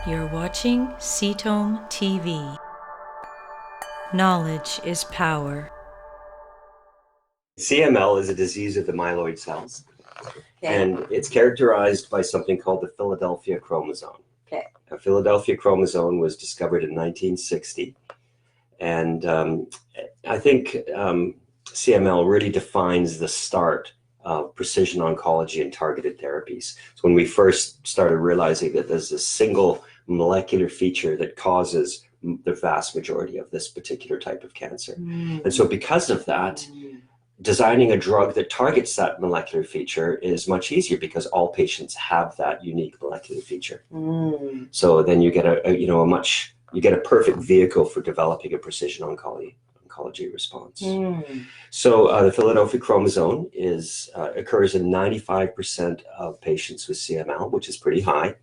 You're watching Cetome TV. Knowledge is power. CML is a disease of the myeloid cells, Okay. and it's characterized by something called the Philadelphia chromosome. Okay. A Philadelphia chromosome was discovered in 1960, and I think CML really defines the start of precision oncology and targeted therapies. So when we first started realizing that there's a single molecular feature that causes the vast majority of this particular type of cancer. And so because of that, designing a drug that targets that molecular feature is much easier because all patients have that unique molecular feature. So then you get you get a perfect vehicle for developing a precision oncology response. So the Philadelphia chromosome occurs in 95% of patients with CML, which is pretty high.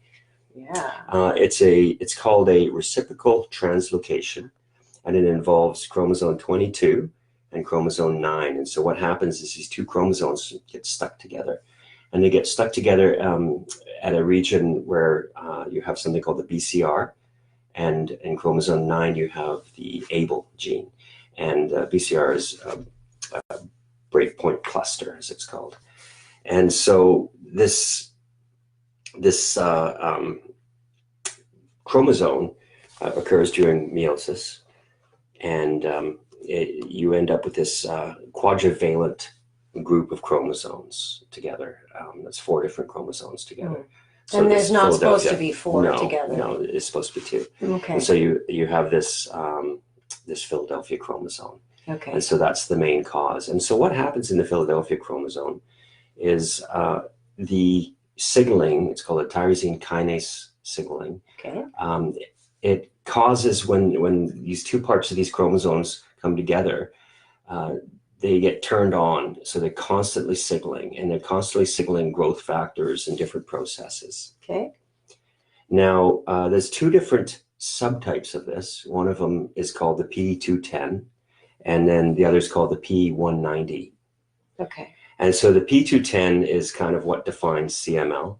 Yeah. It's called a reciprocal translocation, and it involves chromosome 22 and chromosome 9. And so what happens is these two chromosomes get stuck together, and they get stuck together at a region where you have something called the BCR, and in chromosome 9 you have the ABL gene, and BCR is a breakpoint cluster, as it's called. And so this chromosome occurs during meiosis, and you end up with this quadrivalent group of chromosomes together. That's 4 different chromosomes together. So and there's not supposed to be 4 together. No, it's supposed to be 2. Okay. And so you have this this Philadelphia chromosome. Okay. And so that's the main cause. And so what happens in the Philadelphia chromosome is the signaling, it's called a tyrosine kinase signaling. Okay. It causes when these two parts of these chromosomes come together, they get turned on. So they're constantly signaling, and they're constantly signaling growth factors and different processes. Okay. Now, there's 2 different subtypes of this. One of them is called the P210, and then the other is called the P190. Okay. And so the P210 is kind of what defines CML.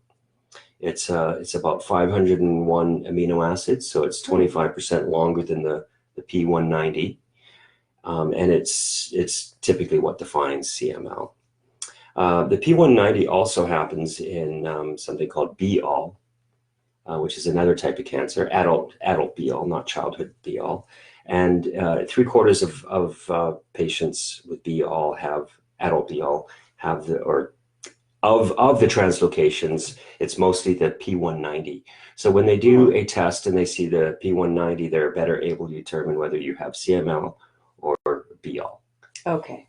It's about 501 amino acids, so it's 25% longer than the P190, and it's typically what defines CML. The P190 also happens in something called BALL, which is another type of cancer, adult BALL, not childhood BALL, and 3/4 of patients with BALL have adult BALL have of the translocations, it's mostly the P190. So when they do a test and they see the P190, they're better able to determine whether you have CML or BALL. Okay.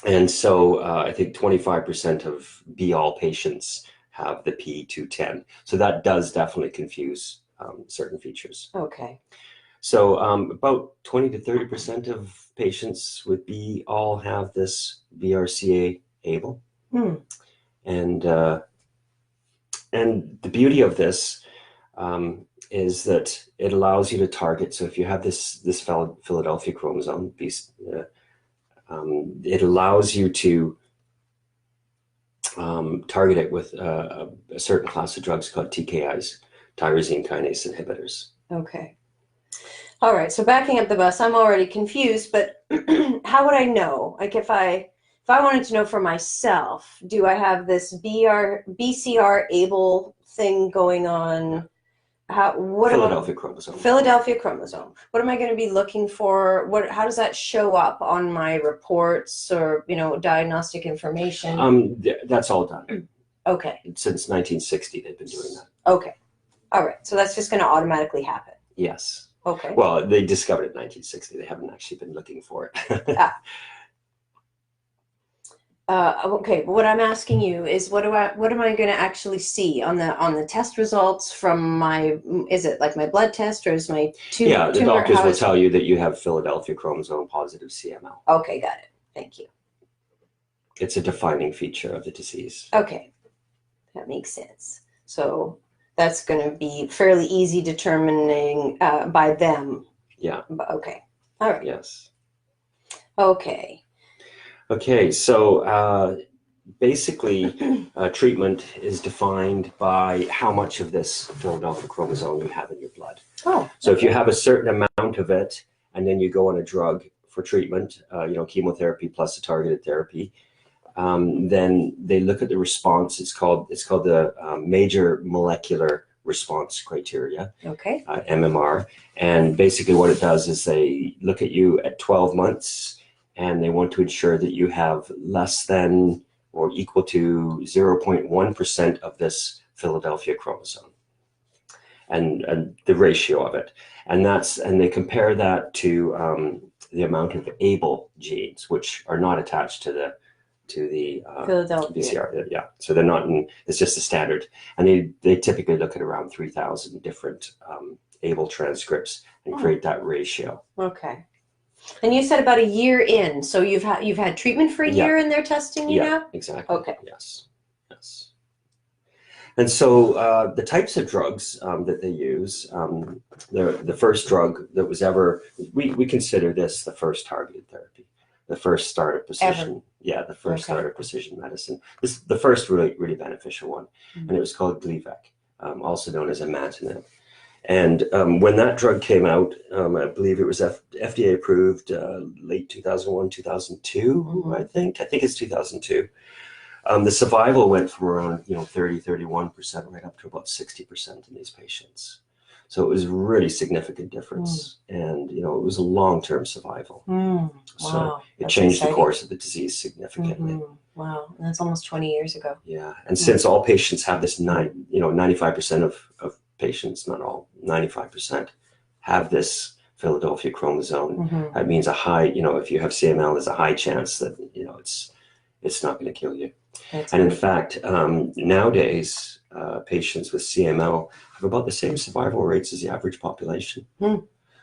And so I think 25% of BALL patients have the P210. So that does definitely confuse certain features. Okay. So about 20 to 30% of patients with BALL have this BRCA ABL. And the beauty of this is that it allows you to target. So if you have this Philadelphia chromosome, it allows you to target it with a certain class of drugs called TKIs, tyrosine kinase inhibitors. Okay. All right. So backing up the bus, I'm already confused, but how would I know? Like if I wanted to know for myself, do I have this BCR ABL thing going on? Philadelphia chromosome. Philadelphia chromosome. What am I going to be looking for? How does that show up on my reports or, diagnostic information? That's all done. Okay. Since 1960, they've been doing that. Okay. All right. So that's just going to automatically happen. Yes. Okay. Well, they discovered it in 1960. They haven't actually been looking for it. Okay, but what I'm asking you is what am I going to actually see on the test results from is it like my blood test or is my tumor? Yeah, the doctors will tell you that you have Philadelphia chromosome positive CML. Okay, got it. Thank you. It's a defining feature of the disease. Okay, that makes sense. So that's going to be fairly easy determining by them. Yeah. Okay. All right. Yes. Okay. Okay, so basically, treatment is defined by how much of this Philadelphia chromosome you have in your blood. Oh, So if you have a certain amount of it, and then you go on a drug for treatment, chemotherapy plus a targeted therapy, then they look at the response. It's called the major molecular response criteria, okay. MMR. And basically what it does is they look at you at 12 months and they want to ensure that you have less than or equal to 0.1% of this Philadelphia chromosome and the ratio of it. And they compare that to the amount of able genes, which are not attached to the Philadelphia. BCR. Yeah, so they're not in, it's just a standard. And they typically look at around 3,000 different able transcripts and create that ratio. Okay. And you said about a year in, so you've had treatment for a year and they're testing you now? Exactly. Okay. Yes. And so the types of drugs that they use, the first drug that was ever, we consider this the first targeted therapy, the first start of precision. Ever. Yeah, the first start of precision medicine. This is the first really beneficial one, and it was called Gleevec, also known as imatinib. And when that drug came out, I believe it was FDA approved late 2001, 2002, I think it's 2002. The survival went from around 30, 31% right up to about 60% in these patients. So it was a really significant difference, and it was a long-term survival. So it changed the course of the disease significantly. Wow, and that's almost 20 years ago. Yeah, and since all patients have this 95% of patients, not all, 95% have this Philadelphia chromosome. That means a high, if you have CML, there's a high chance that it's not going to kill you. And in fact, nowadays, patients with CML have about the same survival rates as the average population.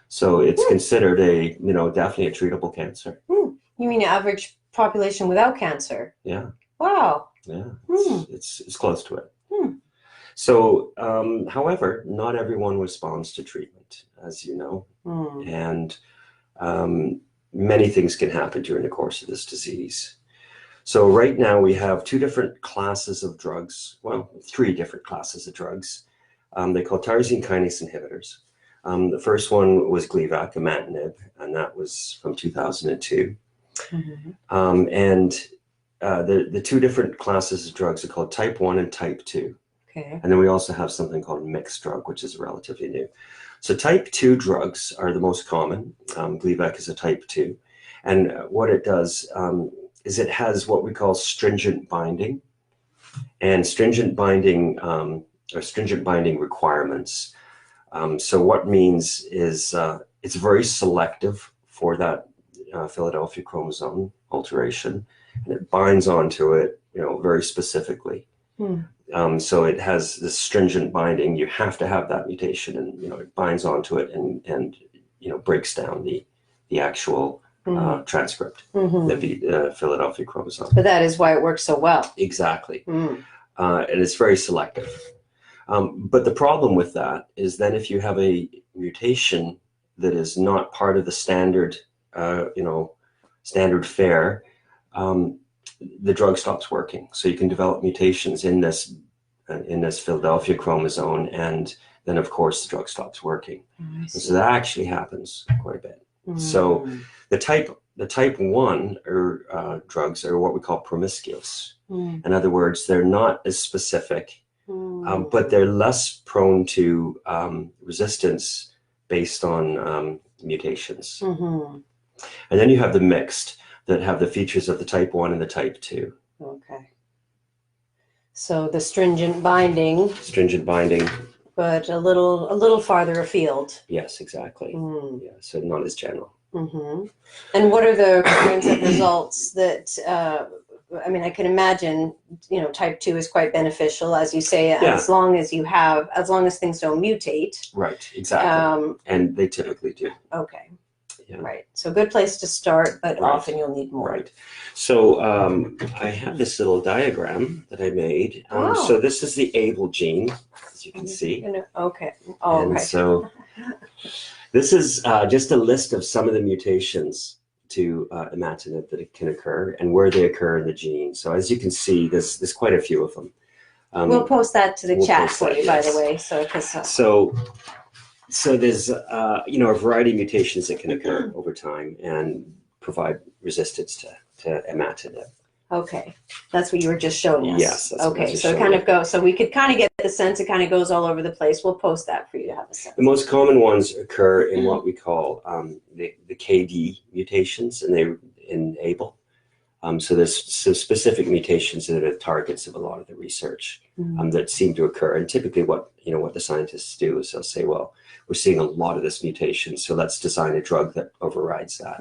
So it's considered definitely a treatable cancer. You mean the average population without cancer? Yeah. Wow. Yeah, it's close to it. So, however, not everyone responds to treatment, as you know, and many things can happen during the course of this disease. So right now we have two different classes of drugs, well, three different classes of drugs. They call tyrosine kinase inhibitors. The first one was Gleevec, imatinib, and that was from 2002. And the two different classes of drugs are called type 1 and type 2. Okay. And then we also have something called mixed drug, which is relatively new. So type 2 drugs are the most common. Gleevec is a type 2. And what it does is it has what we call stringent binding. And stringent binding requirements. So what means is it's very selective for that Philadelphia chromosome alteration, and it binds onto it, very specifically. So it has this stringent binding. You have to have that mutation, and it binds onto it and breaks down the actual transcript, the Philadelphia chromosome. But that is why it works so well. Exactly, and it's very selective. But the problem with that is then if you have a mutation that is not part of the standard, standard fare, the drug stops working. So you can develop mutations in this Philadelphia chromosome, and then of course the drug stops working. So that actually happens quite a bit. So the type 1 drugs are what we call promiscuous. In other words, they're not as specific, but they're less prone to resistance based on mutations. And then you have the mixed, that have the features of the type 1 and the type 2. Okay. So the stringent binding. But a little farther afield. Yes, exactly. Yeah, so not as general. And what are the kinds of results that, I can imagine, type 2 is quite beneficial, as you say, as long as things don't mutate. Right, exactly. And they typically do. Okay. Yeah. Right. So good place to start, but often you'll need more. Right. So I have this little diagram that I made. So this is the able gene, as you can see. Okay. Oh, and okay. so this is just a list of some of the mutations to imatinib that it can occur and where they occur in the gene. So as you can see, there's quite a few of them. We'll post that to the chat for you, by yes. the way. So, So there's a variety of mutations that can occur over time and provide resistance to imatinib. okay, that's what you were just showing us. Yes. That's what I was okay, just so it showing kind you. of goes. So we could kind of get the sense it kind of goes all over the place. We'll post that for you to have a sense. The most common ones occur in what we call the KD mutations, and they enable. So there's some specific mutations that are the targets of a lot of the research that seem to occur. And typically, what the scientists do is they'll say, well, we're seeing a lot of this mutation, so let's design a drug that overrides that.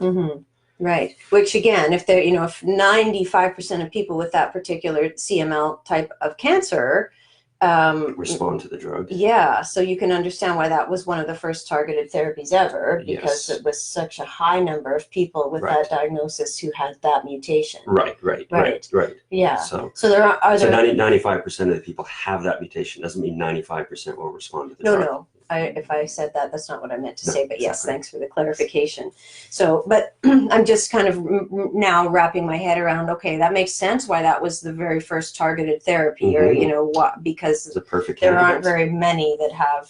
Right. Which again, if they're, if 95% of people with that particular CML type of cancer respond to the drug. Yeah. So you can understand why that was one of the first targeted therapies ever, because Yes. it was such a high number of people with Right. that diagnosis who had that mutation. Right. Yeah. So there are so there 95% of the people have that mutation. Doesn't mean 95% will respond to the drug. no. If I said that, that's not what I meant to No, say, but yes, exactly. thanks for the clarification. So, but I'm just kind of now wrapping my head around, okay, that makes sense why that was the very first targeted therapy, or, what, because It's a perfect there candidate. aren't very many that have,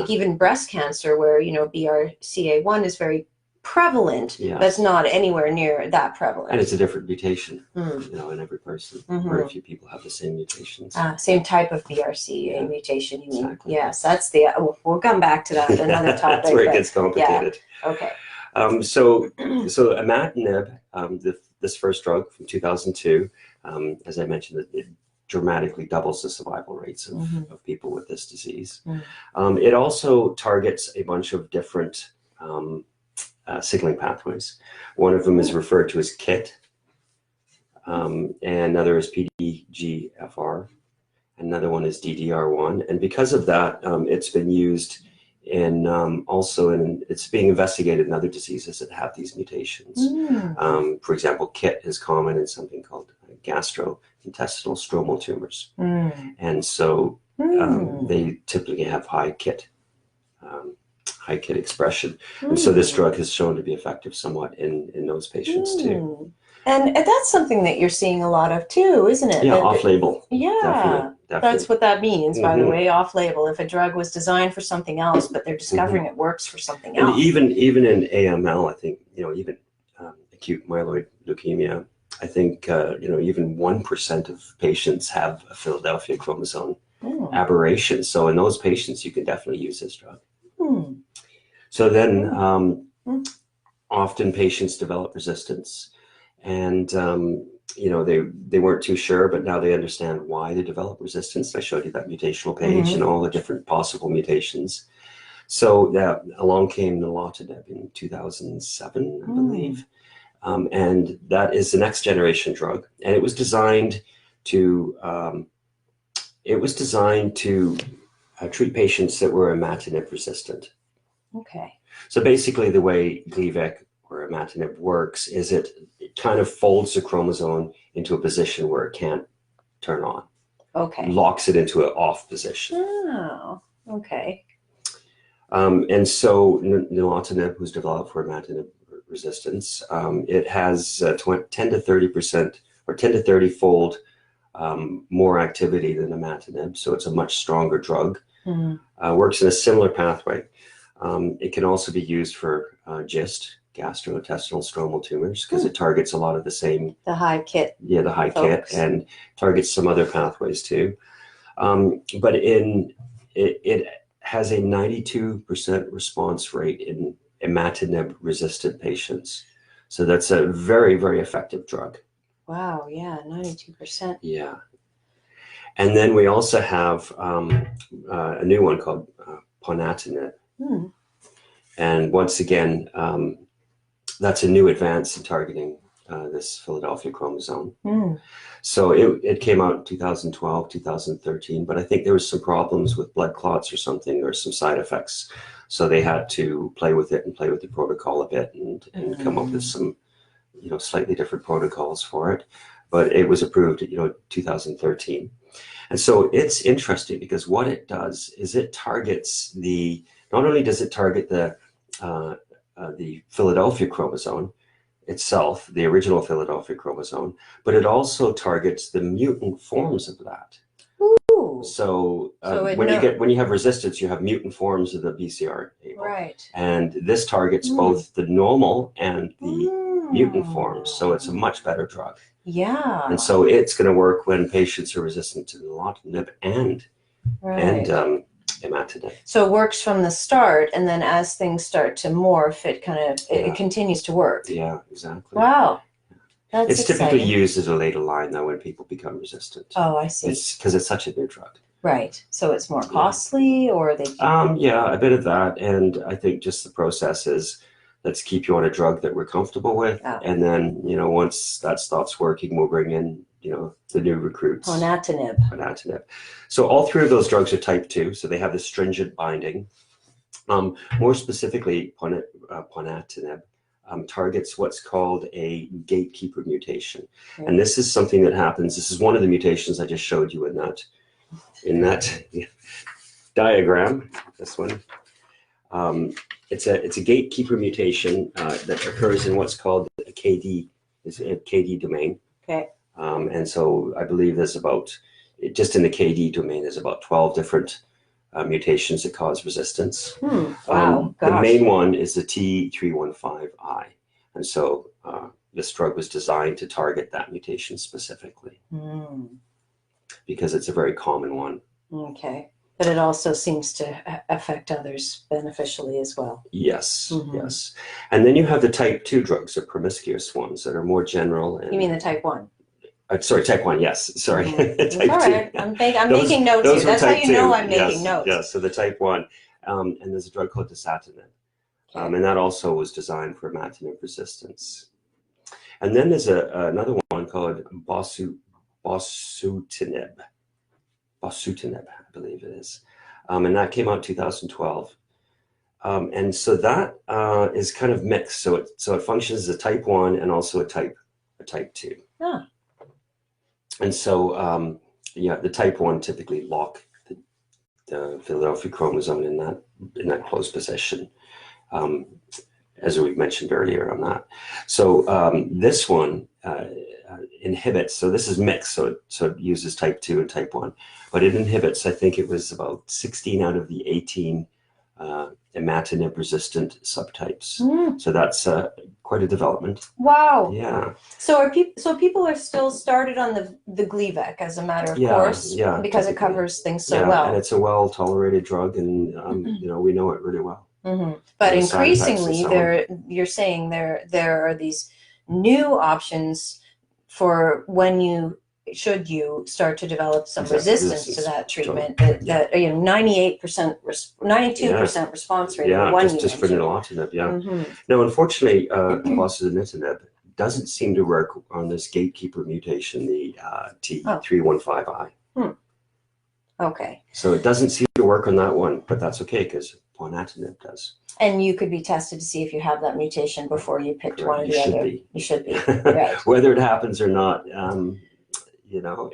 even breast cancer where, BRCA1 is very prevalent, Yes. but it's not anywhere near that prevalent. And it's a different mutation, Mm. in every person. Mhm. Very few people have the same mutations. Same type of BRCA Yeah. mutation, you mean? Exactly. Yes, that's we'll come back to that, another topic. That's where it but- gets complicated. Okay. So imatinib, this first drug from 2002, as I mentioned, it dramatically doubles the survival rates of people with this disease. It also targets a bunch of different signaling pathways. One of them is referred to as KIT, and another is PDGFR, another one is DDR1, and because of that, it's been used in it's being investigated in other diseases that have these mutations. For example, KIT is common in something called gastrointestinal stromal tumors, and so they typically have high KIT expression, and so this drug has shown to be effective somewhat in those patients too. And that's something that you're seeing a lot of too, isn't it? Yeah, off-label. Yeah, Definitely. that's what that means, by the way, off-label. If a drug was designed for something else, but they're discovering it works for something else. And even in AML, I think, even acute myeloid leukemia, I think, even 1% of patients have a Philadelphia chromosome aberration. So in those patients, you can definitely use this drug. So then often patients develop resistance, and they weren't too sure, but now they understand why they develop resistance. I showed you that mutational page and all the different possible mutations. So that along came nilotinib in 2007, I believe, and that is the next generation drug, and it was designed to treat patients that were imatinib resistant. Okay. So basically the way Gleevec or imatinib works is it kind of folds the chromosome into a position where it can't turn on. Okay. Locks it into an off position. Oh, okay. And so nilotinib was developed for imatinib resistance. It has 10 to 30% or 10 to 30-fold more activity than imatinib, so it's a much stronger drug. Works in a similar pathway. It can also be used for GIST, gastrointestinal stromal tumors, because it targets a lot of the same. The high KIT. Yeah, the high KIT, and targets some other pathways too. But it has a 92% response rate in imatinib-resistant patients. So that's a very, very effective drug. Wow, yeah, 92%. Yeah. And then we also have a new one called ponatinib. And once again, that's a new advance in targeting this Philadelphia chromosome. So it came out in 2012, 2013, but I think there was some problems with blood clots or something, or some side effects. So they had to play with it and play with the protocol a bit and come up with some, slightly different protocols for it. But it was approved, 2013. And so it's interesting because what it does is it targets not only does it target the Philadelphia chromosome, itself, the original Philadelphia chromosome, but it also targets the mutant forms of that. Ooh. So, So it when you have resistance, you have mutant forms of the BCR-ABL. Right. And this targets both the normal and the mutant forms, so it's a much better drug. Yeah. And so it's going to work when patients are resistant to nilotinib and imatinib. So it works from the start, and then as things start to morph, it kind of it continues to work. Yeah, exactly. Wow. That's it's exciting. typically used as a later line, though, when people become resistant. Oh, I see. It's because it's such a new drug. Right. So it's more costly, or they... Yeah, a bit of that. And I think just the process is, let's keep you on a drug that we're comfortable with. Oh. And then, once that stops working, we'll bring in, the new recruits. Ponatinib. So all three of those drugs are type 2, so they have this stringent binding. More specifically, ponatinib targets what's called a gatekeeper mutation. Okay. And this is something that happens. This is one of the mutations I just showed you in that diagram, this one. It's a gatekeeper mutation that occurs in what's called a KD domain. Okay. And so I believe there's just in the KD domain, there's about 12 different mutations that cause resistance. Wow. The main one is the T315I. And so this drug was designed to target that mutation specifically because it's a very common one. Okay. But it also seems to affect others beneficially as well. Yes, yes. And then you have the type 2 drugs, the promiscuous ones that are more general. And, you mean the type 1? Sorry, type 1, yes. Sorry. It's Type all 2. right. I'm making notes here. That's how you know I'm making notes. Yes, so the type 1. And there's a drug called dasatinib. And that also was designed for imatinib resistance. And then there's another one called bosutinib. Bosutinib, I believe it is. And that came out in 2012. And so that is kind of mixed. So it functions as a type 1 and also a type 2. Ah. And so, the type 1 typically lock the Philadelphia chromosome in that closed position, as we mentioned earlier on that. So this one inhibits. So this is mixed. So it uses type 2 and type 1, but it inhibits. I think it was about 16 out of the 18 imatinib resistant subtypes. So that's quite a development. Wow. Yeah. So people are still started on the Gleevec as a matter of course, because it covers things so well. And it's a well tolerated drug, and we know it really well. But increasingly, you're saying there are these new options for when you start to develop some resistance to that treatment. That 98%, 92% response rate. Yeah, just for nilotinib. Now, unfortunately, bosutinib doesn't seem to work on this gatekeeper mutation, the T315I. Okay. So it doesn't seem to work on that one, but that's okay because ponatinib does. And you could be tested to see if you have that mutation before you picked one or the other. You should be. Right. Whether it happens or not,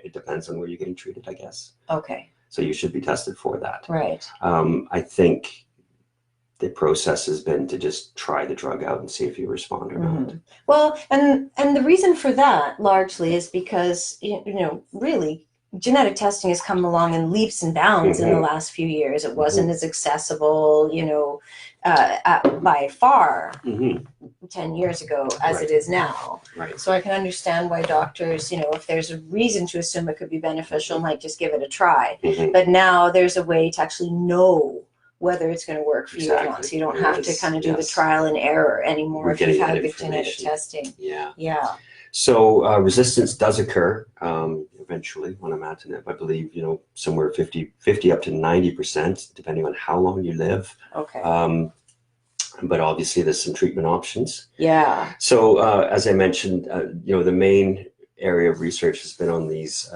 it depends on where you're getting treated, I guess. Okay. So you should be tested for that. Right. I think the process has been to just try the drug out and see if you respond or not. Well, and the reason for that largely is because, really, genetic testing has come along in leaps and bounds in the last few years. It wasn't as accessible, by far 10 years ago as it is now. Right. So I can understand why doctors, if there's a reason to assume it could be beneficial, might just give it a try. But now there's a way to actually know whether it's going to work for you or not. So you don't have to kind of do the trial and error anymore if you've had the genetic testing. Yeah. So resistance does occur eventually on imatinib. I believe, somewhere 50 up to 90%, depending on how long you live. Okay. But obviously there's some treatment options. Yeah. So as I mentioned, the main area of research has been on these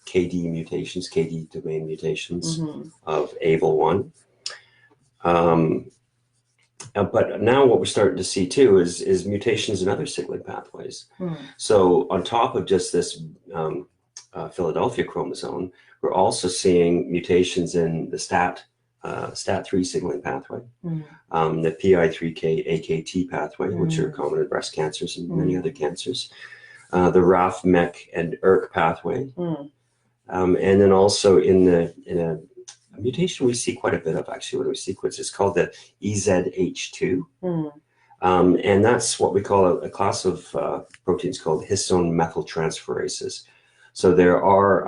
KD mutations, KD domain mutations of ABL1. But now what we're starting to see too is mutations in other signaling pathways. So on top of just this Philadelphia chromosome, we're also seeing mutations in the STAT STAT3 signaling pathway, Mm. the PI3K AKT pathway, which are common in breast cancers and many other cancers, the RAF, MEK, and ERK pathway, and then also in a mutation we see quite a bit of actually when we sequence. It's called the EZH2. And that's what we call a class of proteins called histone methyltransferases. So there are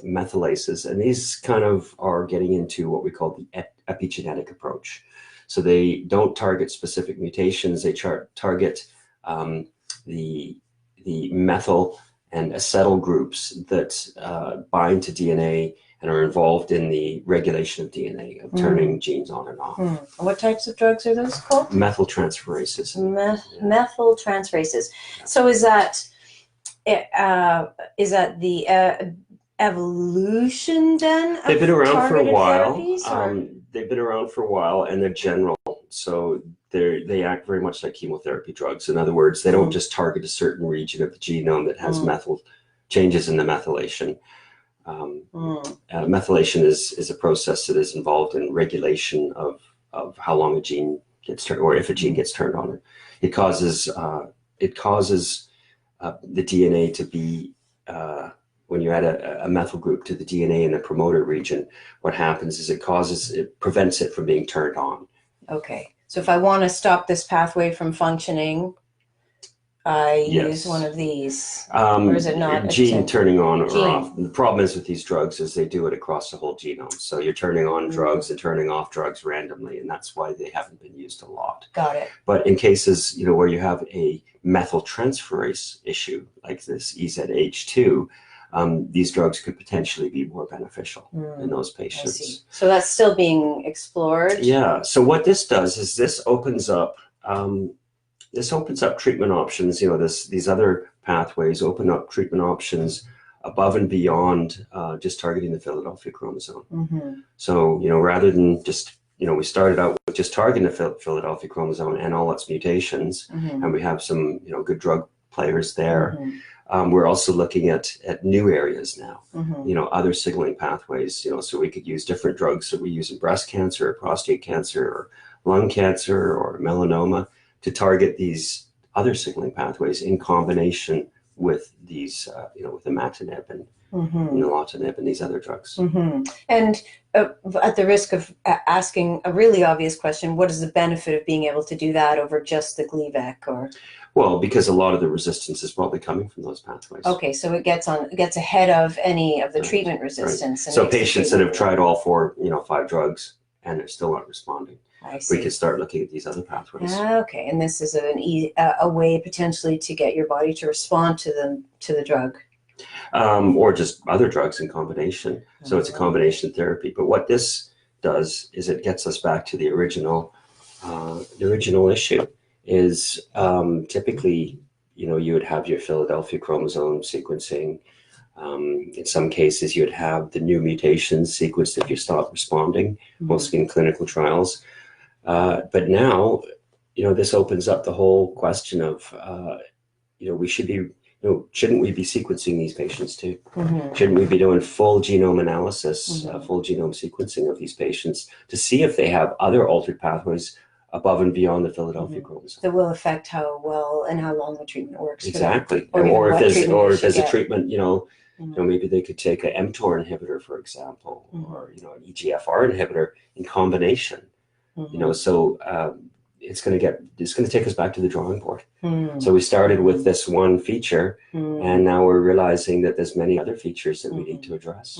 methylases, and these kind of are getting into what we call the epigenetic approach. So they don't target specific mutations, they target the methyl and acetyl groups that bind to DNA and are involved in the regulation of DNA, of turning genes on and off. What types of drugs are those called? Methyltransferases. Methyltransferases. So is that the evolution then of They've been around for a while. Therapies, they've been around for a while, and they're general. So they act very much like chemotherapy drugs. In other words, they don't just target a certain region of the genome that has methyl changes in the methylation. Methylation is a process that is involved in regulation of how long a gene gets turned, or if a gene gets turned on. It causes the DNA to be, when you add a methyl group to the DNA in the promoter region, what happens is it prevents it from being turned on. Okay, so if I want to stop this pathway from functioning, I use one of these, or is it not? Gene turning on or off. The problem is with these drugs is they do it across the whole genome. So you're turning on drugs and turning off drugs randomly, and that's why they haven't been used a lot. Got it. But in cases, where you have a methyltransferase issue like this EZH2, these drugs could potentially be more beneficial in those patients. I see. So that's still being explored? Yeah. So what this does is this opens up treatment options. These other pathways open up treatment options above and beyond just targeting the Philadelphia chromosome. So, rather than just, we started out with just targeting the Philadelphia chromosome and all its mutations, and we have some, good drug players there. We're also looking at new areas now, other signaling pathways, so we could use different drugs that we use in breast cancer or prostate cancer or lung cancer or melanoma to target these other signaling pathways in combination with these, with imatinib and nilotinib and these other drugs. And at the risk of asking a really obvious question, what is the benefit of being able to do that over just the Gleevec? Or well, because a lot of the resistance is probably coming from those pathways. Okay, so it gets ahead of any of the treatment resistance. And so patients that have tried all 5 drugs and they're still not responding, we could start looking at these other pathways. Okay, and this is a way potentially to get your body to respond to the drug. Or just other drugs in combination. So it's a combination therapy. But what this does is it gets us back to the original issue. Is typically, you would have your Philadelphia chromosome sequencing. In some cases, you would have the new mutations sequenced if you stop responding, mostly in clinical trials. But now, this opens up the whole question of, we should be, shouldn't we be sequencing these patients too? Shouldn't we be doing full genome analysis, full genome sequencing of these patients to see if they have other altered pathways above and beyond the Philadelphia chromosome that will affect how well and how long the treatment works? Exactly. Or if there's a treatment, maybe they could take a mTOR inhibitor, for example, or an EGFR inhibitor in combination. So it's going to take us back to the drawing board. So we started with this one feature, and now we're realizing that there's many other features that we need to address.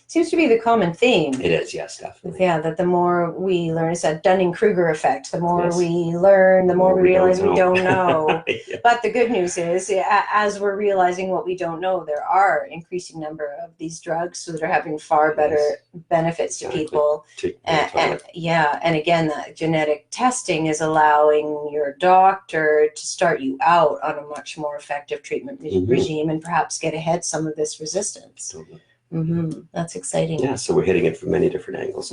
Seems to be the common theme. It is, yes, definitely. Yeah, that the more we learn, it's that Dunning-Kruger effect. The more we learn, the more we realize we don't know. But the good news is, as we're realizing what we don't know, there are increasing number of these drugs, so they're having far better benefits to people. And again, that genetic testing is allowing your doctor to start you out on a much more effective treatment regime and perhaps get ahead some of this resistance. That's exciting. Yeah, so we're hitting it from many different angles.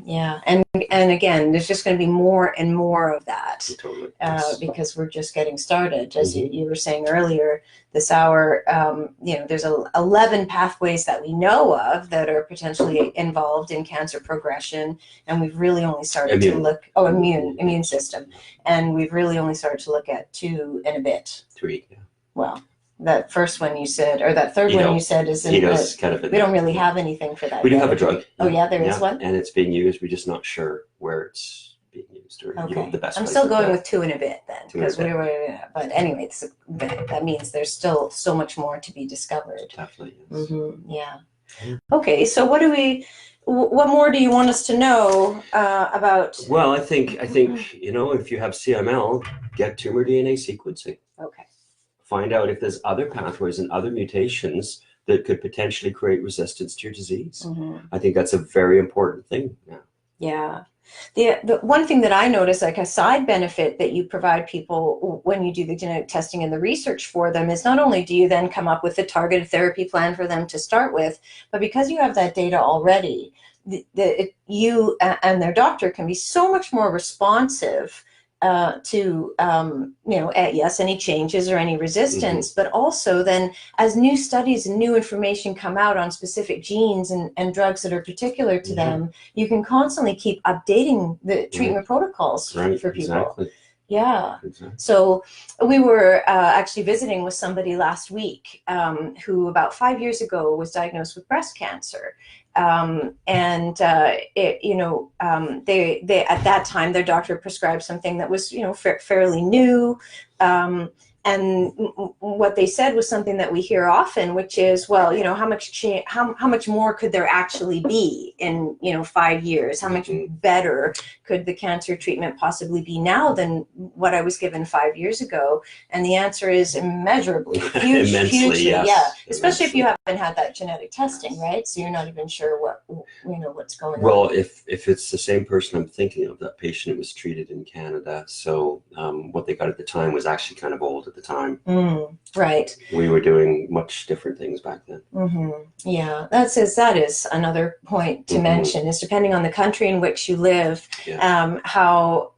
Yeah, and again, there's just going to be more and more of that. Totally. Yes. because we're just getting started. As Mhm. you were saying earlier this hour, there's 11 pathways that we know of that are potentially involved in cancer progression, and we've really only started to look, immune system, and we've really only started to look at 2 and a bit. 3, yeah. Well, that first one you said, or that third one you said is kind of we don't really have anything for that. We do have a drug. Oh yeah, there is one? And it's being used. We're just not sure where it's being used or the best I'm place still to going put it. with 2 and a bit then, because but anyway, that means there's still so much more to be discovered. Definitely, yes. Yeah. Okay, so what more do you want us to know about? Well, I think if you have CML, get tumor DNA sequencing. Okay. Find out if there's other pathways and other mutations that could potentially create resistance to your disease. I think that's a very important thing. Yeah. The one thing that I notice, like a side benefit that you provide people when you do the genetic testing and the research for them, is not only do you then come up with a targeted therapy plan for them to start with, but because you have that data already, you and their doctor can be so much more responsive to yes, any changes or any resistance, but also then as new studies and new information come out on specific genes and drugs that are particular to them, you can constantly keep updating the treatment protocols for people. Exactly. Yeah. So we were actually visiting with somebody last week who about 5 years ago was diagnosed with breast cancer. They at that time, their doctor prescribed something that was, fairly new. And what they said was something that we hear often, which is, well, how much more could there actually be in 5 years? How much better could the cancer treatment possibly be now than what I was given 5 years ago? And the answer is immeasurably, hugely, yes. yeah. Especially if you haven't had that genetic testing, right? So you're not even sure what's going on. Well, if it's the same person I'm thinking of, that patient was treated in Canada, so what they got at the time was actually kind of old at the time. Right. We were doing much different things back then. Yeah, that is another point to mention, is depending on the country in which you live, how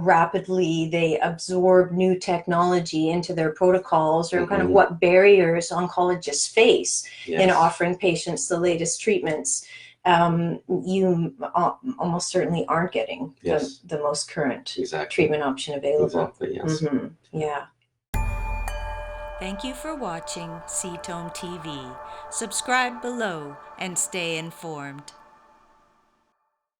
rapidly they absorb new technology into their protocols, or kind of what barriers oncologists face in offering patients the latest treatments. You almost certainly aren't getting the most current treatment option available. Exactly, yes. Yeah. Thank you for watching CTOME TV. Subscribe below and stay informed.